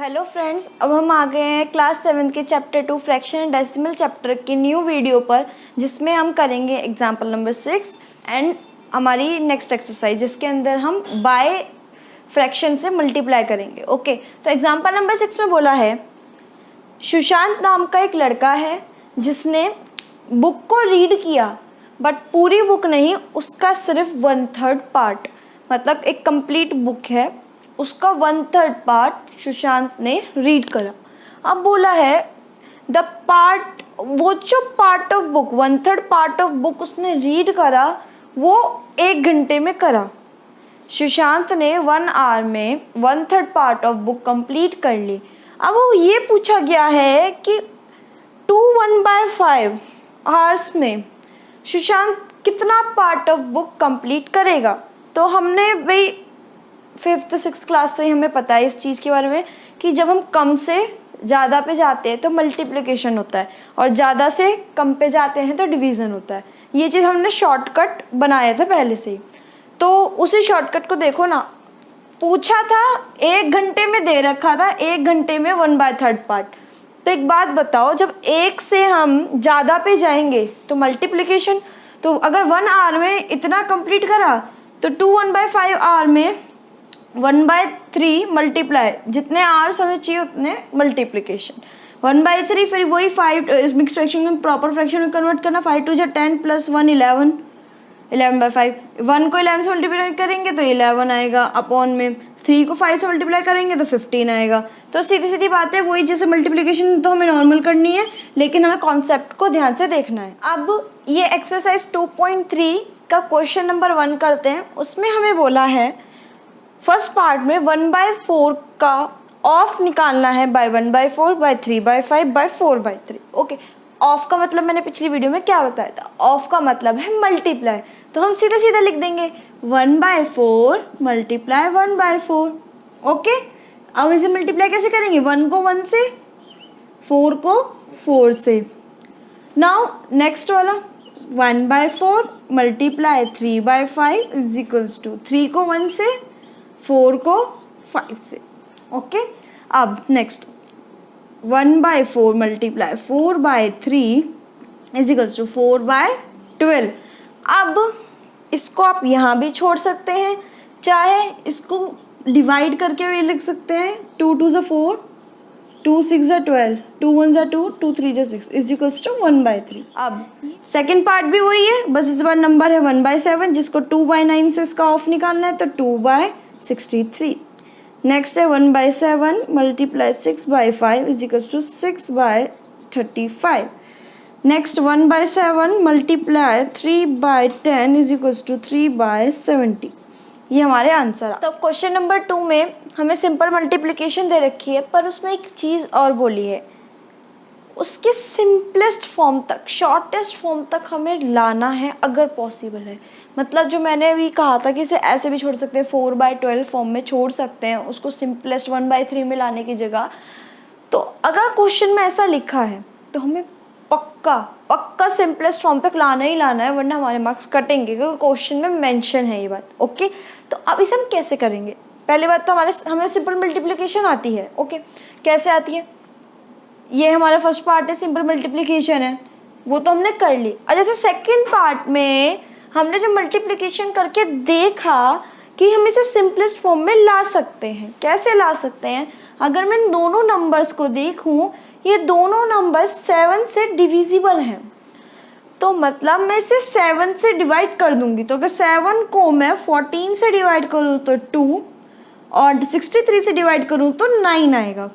Hello friends, अब हम आ गए हैं क्लास 7 के chapter 2 fraction and decimal chapter की न्यू वीडियो पर, जिसमें हम करेंगे एग्जाम्पल नंबर 6 एंड हमारी नेक्स्ट एक्सरसाइज, जिसके अंदर हम बाय फ्रैक्शन से मल्टीप्लाई करेंगे। ओके, तो एग्जाम्पल नंबर 6 में बोला है, सुशांत नाम का एक लड़का है जिसने बुक को रीड किया, बट पूरी बुक नहीं, उसका सिर्फ 1/3 पार्ट, मतलब एक कंप्लीट बुक है, उसका 1/3 पार्ट सुशांत ने रीड करा। अब बोला है द पार्ट, वो जो part of book 1/3 part of book उसने रीड करा वो 1 घंटे में करा। सुशांत ने 1 आवर में 1/3 पार्ट ऑफ बुक कंप्लीट कर ली। अब वो ये पूछा गया है कि 2 1/5 आवर्स में सुशांत कितना पार्ट ऑफ बुक कंप्लीट करेगा। तो हमने भाई 5th 6th क्लास से ही हमें पता है इस चीज़ के बारे में कि जब हम कम से ज़्यादा पे जाते हैं तो मल्टीप्लिकेशन होता है, और ज़्यादा से कम पे जाते हैं तो डिवीज़न होता है। ये चीज़ हमने शॉर्टकट बनाया था पहले से ही, तो उसी शॉर्टकट को देखो ना। पूछा था 1 घंटे में, दे रखा था 1 घंटे में 1/3 पार्ट। तो एक बात बताओ, जब 1 से हम ज़्यादा पे जाएंगे तो मल्टीप्लिकेशन, तो अगर 1 आवर में इतना कंप्लीट करा तो 2 1/5 आवर में 1/3 मल्टीप्लाई, जितने आवर्स हमें चाहिए उतने मल्टीप्लिकेशन 1/3, फिर वही 5 इस मिक्स फ्रैक्शन में प्रॉपर फ्रैक्शन में कन्वर्ट करना। 5 2 10 प्लस 1 11, 11/5। 1 को 11 से मल्टीप्लाई करेंगे तो 11 आएगा, अपॉन में 3 को 5 से मल्टीप्लाई करेंगे तो 15 आएगा। तो सीधी सीधी बात है, वही जैसे मल्टीप्लिकेशन तो हमें नॉर्मल करनी है, लेकिन हमें कॉन्सेप्ट को ध्यान से देखना है। अब ये एक्सरसाइज 2.3 का क्वेश्चन नंबर 1 करते हैं। उसमें हमें बोला है फर्स्ट पार्ट में 1/4 का ऑफ निकालना है, by 1/4, by 3/5, by 4/3। Okay, of का मतलब मैंने पिछली वीडियो में क्या बताया था, ऑफ का मतलब है मल्टीप्लाई। तो हम सीधे सीधे लिख देंगे 1/4 मल्टीप्लाई 1/4। ओके, अब इसे मल्टीप्लाई कैसे करेंगे, 1 को 1 से, 4 को 4 से। नाउ नेक्स्ट वाला 1/4 मल्टीप्लाई 3/5 इज इक्वल्स टू 3 को 1 से, 4 को 5 से। ओके, अब next 1/4 multiply 4/3 is equals to 4/12। अब इसको आप यहाँ भी छोड़ सकते हैं, चाहे इसको डिवाइड करके भी लिख सकते हैं। 2 2 = 4, 2 6 = 12, 2 1 = 2, 2 3 = 6 इज इक्वल्स टू 1/3। अब सेकेंड पार्ट भी वही है, बस इस बार नंबर है 1/7, जिसको 2/9 से इसका ऑफ निकालना है, तो 2/63। नेक्स्ट है 1/7 multiply 6/5 is equals to 6/35। Next 1/7 multiply 3/10 is equals to 3/70। ये हमारे आंसर। तो क्वेश्चन नंबर 2 में हमें सिंपल मल्टीप्लिकेशन दे रखी है, पर उसमें एक चीज़ और बोली है, उसके सिंपलेस्ट फॉर्म तक, शॉर्टेस्ट फॉर्म तक हमें लाना है अगर पॉसिबल है। मतलब जो मैंने अभी कहा था कि इसे ऐसे भी छोड़ सकते हैं, 4/12 फॉर्म में छोड़ सकते हैं, उसको सिंपलेस्ट 1/3 में लाने की जगह। तो अगर क्वेश्चन में ऐसा लिखा है तो हमें पक्का सिंपलेस्ट फॉर्म तक लाना ही लाना है, वरना हमारे मार्क्स कटेंगे, क्योंकि क्वेश्चन में मेंशन है ये बात। ओके, तो अब इसे हम कैसे करेंगे। पहली बात तो हमें सिंपल मल्टीप्लिकेशन आती है। ओके, कैसे आती है, ये हमारा फर्स्ट पार्ट है, सिंपल मल्टीप्लिकेशन है, वो तो हमने कर ली। और जैसे सेकंड पार्ट में हमने जब मल्टीप्लिकेशन करके देखा कि हम इसे सिंपलेस्ट फॉर्म में ला सकते हैं। कैसे ला सकते हैं, अगर मैं इन दोनों नंबर्स को देखूं, ये दोनों नंबर 7 से डिविजिबल हैं, तो मतलब मैं इसे 7 से डिवाइड कर दूंगी। तो अगर 7 को मैं 14 से डिवाइड करूँ तो 2, और 63 से डिवाइड करूँ तो 9 आएगा।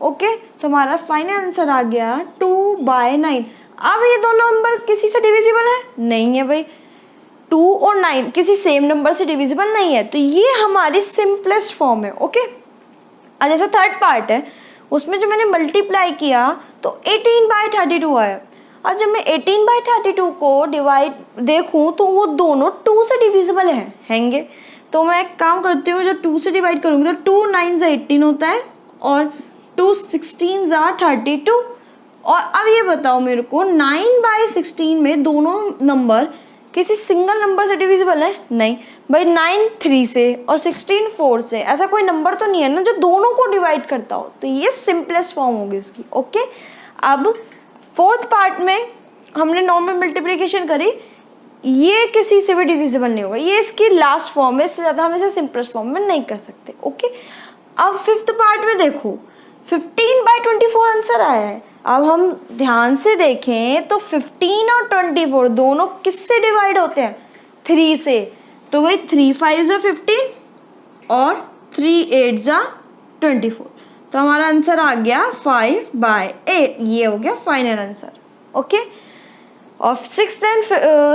ओके, तो हमारा फाइनल आंसर आ गया 2/9। अब ये दोनों नंबर किसी से डिविजिबल है, नहीं है भाई, 2 और 9 किसी सेम नंबर से डिविजिबल नहीं है, तो ये हमारी सिंपलेस्ट फॉर्म है। ओके, और जैसे थर्ड पार्ट है, उसमें जब मैंने मल्टीप्लाई किया तो 18/32 आया। और जब मैं 18/32 को डिवाइड देखूँ तो वो दोनों 2 से डिविजिबल हैंगे। तो मैं एक काम करती हूँ, जब 2 से डिवाइड करूँगी तो 2 9 = 18 होता है, और 2 16 = 32। और अब ये बताओ मेरे को, 9/16 में दोनों नंबर किसी सिंगल नंबर से डिविजिबल है? नहीं भाई। 9 3 से और 16 4 से, ऐसा कोई नंबर तो नहीं है ना जो दोनों को डिवाइड करता हो, तो ये सिंपलेस्ट फॉर्म होगी उसकी। ओके, अब फोर्थ पार्ट में हमने नॉर्मल मल्टीप्लिकेशन करी, ये किसी से भी डिविजिबल नहीं होगा, ये इसकी लास्ट फॉर्म है, इससे ज़्यादा हम इसे सिंपलेस्ट फॉर्म में नहीं कर सकते। ओके, अब फिफ्थ पार्ट में देखो 15/24 आंसर आया है। अब हम ध्यान से देखें तो 15 और 24 दोनों किससे डिवाइड होते हैं? 3 से। तो वही 3 5 ज़ा 15 और 3 8 ज़ा 24, तो हमारा आंसर आ गया 5/8। ये हो गया फाइनल आंसर। ओके, और सिक्स्थ एंड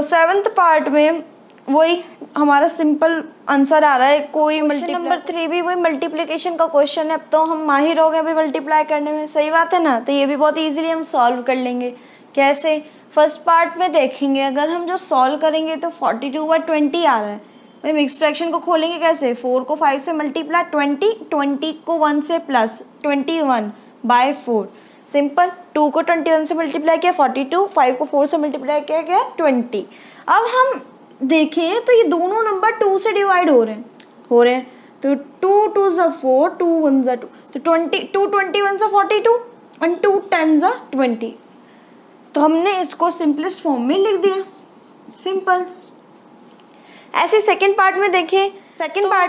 सेवन्थ पार्ट में वही हमारा सिंपल आंसर आ रहा है। कोई नंबर 3 भी वही मल्टीप्लिकेशन का क्वेश्चन है। अब तो हम माहिर हो गए अभी मल्टीप्लाई करने में, सही बात है ना। तो ये भी बहुत इजीली हम सॉल्व कर लेंगे। कैसे? फर्स्ट पार्ट में देखेंगे, अगर हम जो सॉल्व करेंगे तो 42/20 आ रहा है। भाई मिक्स फ्रैक्शन को खोलेंगे कैसे? 4 को 5 से मल्टीप्लाई, 20 को 1 से प्लस, 21/4 सिंपल। 2 को 21 से मल्टीप्लाई किया 42, 5 को 4 से मल्टीप्लाई किया गया 20। अब हम देखें तो ये दोनों नंबर 2 से डिवाइड हो रहे हैं तो 2 2 ज़ा 4, 2 1 ज़ा 2, तो 2 21 ज़ा 42 और 2 10 ज़ा 20। तो हमने इसको सिंपलेस्ट फॉर्म में लिख दिया, सिंपल। ऐसे सेकंड पार्ट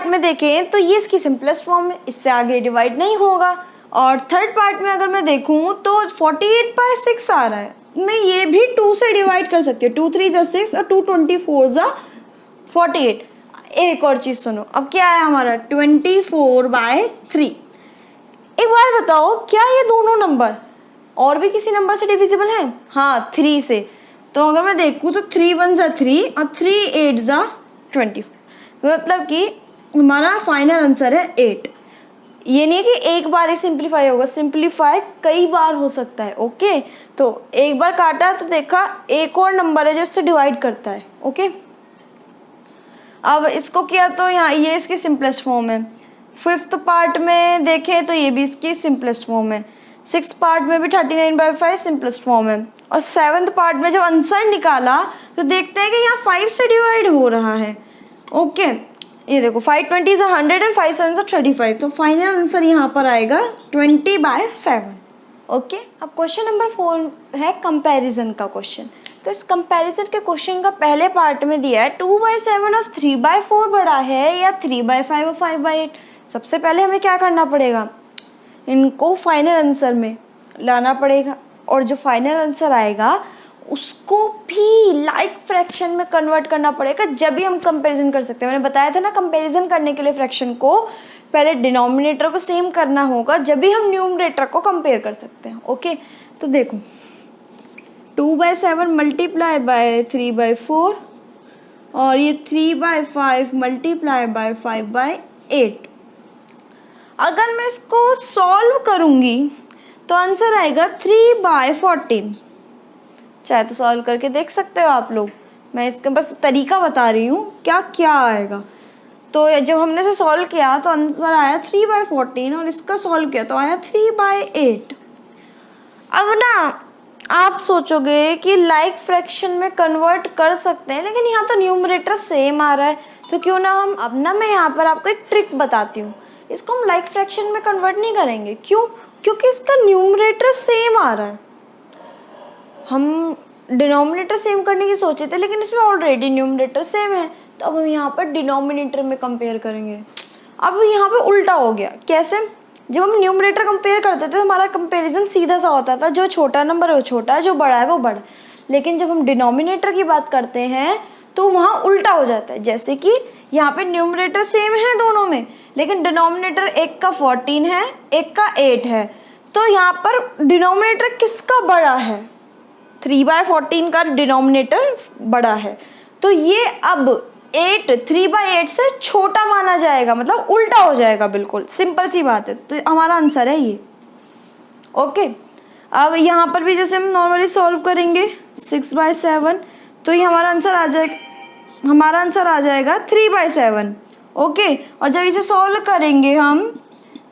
में देखें तो ये इसकी सिंपलेस्ट फॉर्म है, इससे आगे डिवाइड नहीं होगा। और थर्ड पार्ट में अगर मैं देखूँ तो 48/6 आ रहा है, मैं ये भी 2 से डिवाइड कर सकती हूँ। 2 3 ज़ा 6 और 2 24 ज़ा 48। एक और चीज़ सुनो, अब क्या है हमारा 24/3। एक बार बताओ, क्या ये दोनों नंबर और भी किसी नंबर से डिविजिबल हैं? हाँ, 3 से। तो अगर मैं देखूँ तो 3 1 ज़ा 3 और 3 8 ज़ा 24, मतलब कि हमारा फाइनल आंसर है 8। ये नहीं है कि एक बार ही सिंप्लीफाई होगा, सिंप्लीफाई कई बार हो सकता है। ओके, तो एक बार काटा तो देखा एक और नंबर है जो इससे डिवाइड करता है। ओके, अब इसको किया तो यहाँ ये इसकी सिंपलेस्ट फॉर्म है। फिफ्थ पार्ट में देखें तो ये भी इसकी सिंपलेस्ट फॉर्म है। सिक्स्थ पार्ट में भी 39/5 सिंपलेस्ट फॉर्म है। और सेवन्थ पार्ट में जब आंसर निकाला तो देखते हैं कि यहाँ 5 से डिवाइड हो रहा है। ओके, ये देखो 5 20 ज़ा 100 एंड 5 7 ज़ा 35, तो फाइनल आंसर यहाँ पर आएगा 20/7। ओके, अब क्वेश्चन नंबर 4 है कंपैरिजन का क्वेश्चन। तो इस कंपैरिजन के क्वेश्चन का पहले पार्ट में दिया है 2/7 और 3/4 बड़ा है या 3/5 और 5/8। सबसे पहले हमें क्या करना पड़ेगा, इनको फाइनल आंसर में लाना पड़ेगा, और जो फाइनल आंसर आएगा उसको भी लाइक फ्रैक्शन में कन्वर्ट करना पड़ेगा, जब भी हम कंपैरिजन कर सकते हैं। मैंने बताया था ना, कंपैरिजन करने के लिए फ्रैक्शन को पहले डिनोमिनेटर को सेम करना होगा, जब भी हम न्यूमरेटर को कंपेयर कर सकते हैं। ओके, तो देखो 2/7 मल्टीप्लाई बाय 3/4 और ये 3/5 मल्टीप्लाई बाय 5/8। अगर मैं इसको सॉल्व करूँगी तो आंसर आएगा 3/14। चाहे तो सॉल्व करके देख सकते हो आप लोग, मैं इसका बस तरीका बता रही हूँ क्या क्या आएगा। तो जब हमने इसे सॉल्व किया तो आंसर आया 3/14 और इसका सॉल्व किया तो आया 3/8। अब ना आप सोचोगे कि लाइक फ्रैक्शन में कन्वर्ट कर सकते हैं, लेकिन यहाँ तो न्यूमरेटर सेम आ रहा है, तो क्यों ना हम, अब ना मैं यहाँ पर आपको एक ट्रिक बताती हूँ। इसको हम लाइक फ्रैक्शन में कन्वर्ट नहीं करेंगे। क्यों? क्योंकि इसका न्यूमरेटर सेम आ रहा है। हम डिनोमिनेटर सेम करने की सोचे थे, लेकिन इसमें ऑलरेडी न्यूमरेटर सेम है, तो अब हम यहाँ पर डिनोमिनेटर में कंपेयर करेंगे। अब यहाँ पे उल्टा हो गया। कैसे? जब हम न्यूमरेटर कंपेयर करते थे तो हमारा कंपैरिजन सीधा सा होता था, जो छोटा नंबर है वो छोटा है, जो बड़ा है वो बड़ा है। लेकिन जब हम डिनोमिनेटर की बात करते हैं तो वहाँ उल्टा हो जाता है। जैसे कि यहाँ पे न्यूमरेटर सेम है दोनों में, लेकिन डिनोमिनेटर एक का 14 है, एक का 8 है, तो यहाँ पर डिनोमिनेटर किसका बड़ा है? 3/14 का डिनोमिनेटर बड़ा है, तो ये अब 3/8 से छोटा माना जाएगा, मतलब उल्टा हो जाएगा। बिल्कुल सिंपल सी बात है, तो हमारा आंसर है ये। ओके, अब यहाँ पर भी जैसे हम नॉर्मली सॉल्व करेंगे 6/7, तो ये हमारा आंसर आ जाएगा 3/7। ओके, और जब इसे सॉल्व करेंगे हम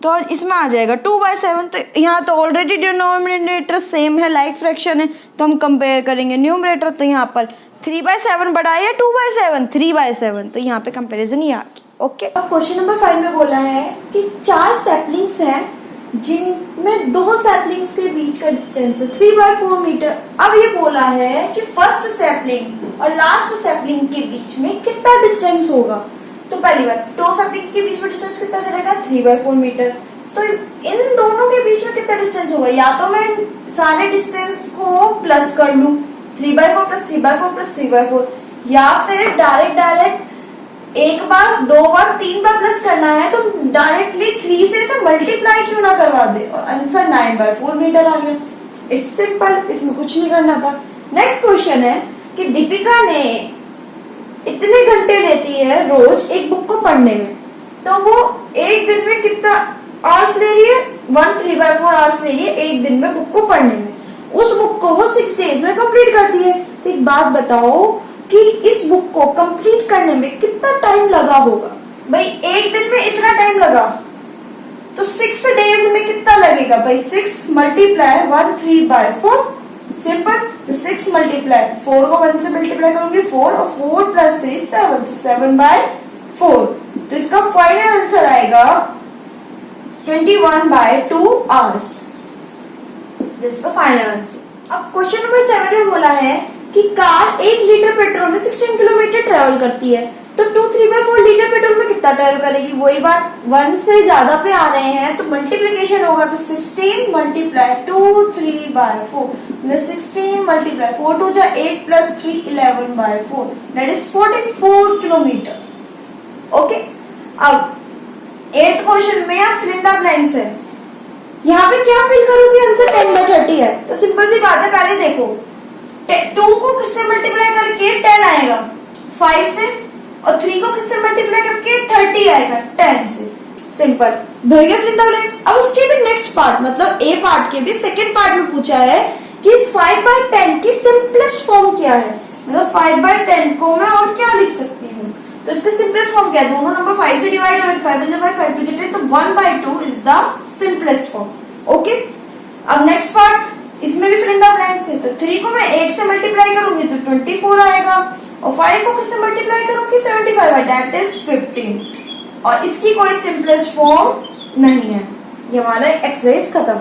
तो इसमें आ जाएगा 2/7। तो यहाँ तो ऑलरेडी डिनोमिनेटर सेम है, लाइक फ्रैक्शन है, तो हम कंपेयर करेंगे न्यूमरेटर, तो यहाँ पर 3/7 बड़ा है या 2/7? 3/7, तो यहाँ पे कंपैरिजन ही आ गई। ओके, अब क्वेश्चन नंबर 5 में बोला है कि 4 सैपलिंग्स हैं जिनमें 2 सैपलिंग्स के बीच का डिस्टेंस है 3/4 मीटर। अब ये बोला है कि फर्स्ट सैपलिंग और लास्ट सैपलिंग के बीच में कितना डिस्टेंस होगा। तो पहली बात, 2 सैपलिंग्स के बीच में डिस्टेंस कितना दे रहेगा? 3/4 मीटर। तो इन दोनों के बीच में कितना डिस्टेंस होगा? या तो मैं सारे डिस्टेंस को प्लस कर लूं, 3/4 प्लस 3/4 प्लस 3/4, या फिर डायरेक्ट एक बार, 2 बार, 3 बार प्लस करना है तो डायरेक्टली 3 से इसे मल्टीप्लाई क्यों ना करवा दे, और आंसर 9/4 मीटर आ गया। इट्स सिंपल, इसमें कुछ नहीं करना था। नेक्स्ट क्वेश्चन है कि दीपिका ने इतने घंटे लेती है रोज एक बुक को पढ़ने में, तो वो एक दिन में कितना आवर्स ले रही है? 1 3/4 आवर्स ले रही है एक दिन में बुक को पढ़ने में। उस बुक को वो 6 डेज में कंप्लीट करती है। तो एक बात बताओ कि इस बुक को कंप्लीट करने में कितना टाइम लगा होगा? भाई एक दिन में इतना टाइम लगा, तो 6 डेज में कितना लगेगा? भाई 6 मल्टीप्लाई 1 3/4, सिंपल। तो 6 मल्टीप्लाई 4 को 1 से मल्टीप्लाई करूंगी 4, और 4 प्लस 3 7, तो 7/4। तो इसका फाइनल आंसर आएगा 21/2 आवर्स। दिस का फाइनल आंसर। अब क्वेश्चन नंबर 7 में बोला है कि कार 1 लीटर पेट्रोल में 16 किलोमीटर ट्रेवल करती है, तो 2 3/4 लीटर पेट्रोल में कितना ट्रेवल करेगी? वही बात, 1 से ज्यादा पे आ रहे हैं तो मल्टीप्लीकेशन होगा, तो 16 मल्टीप्लाई 2 3/4, 16 मल्टीप्लाई 4 2 जा 8 plus 3 11/4, that is 44 kilometre. Okay, अब 8th क्वेश्चन में आप फिल इन द ब्लैंक्स है। यहाँ पे क्या फिल करोगे? आंसर 10/30 है। तो सिंपल सी बात है, पहले देखो 2 को किससे मल्टीप्लाई करके 10 आएगा 5 से, और 3 को किससे मल्टीप्लाई करके 30 आएगा 10 से। Simple, fill in the blanks. अब उसके भी नेक्स्ट पार्ट, मतलब ए पार्ट के भी सेकंड पार्ट में पूछा है कि इस 5/10 की सिंपलेस्ट फॉर्म क्या है। मतलब 5/10 को मैं और क्या लिख सकती हूँ? तो इसका सिंपलेस्ट फॉर्म क्या है? दोनों नंबर 5 से डिवाइड हो रहे हैं, 5 × 5 5 × 10, तो 1/2 is the simplest form. Okay, अब नेक्स्ट पार्ट, इसमें भी फिल इन द ब्लैंक्स है। तो 3 को मैं 8 से मल्टीप्लाई करूंगी तो 24 आएगा, और 5 को किससे मल्टीप्लाई करूंगी? 75, दैट इज 15। और इसकी कोई सिंपलेस्ट फॉर्म नहीं है। ये हमारा एक्सरसाइज खत्म।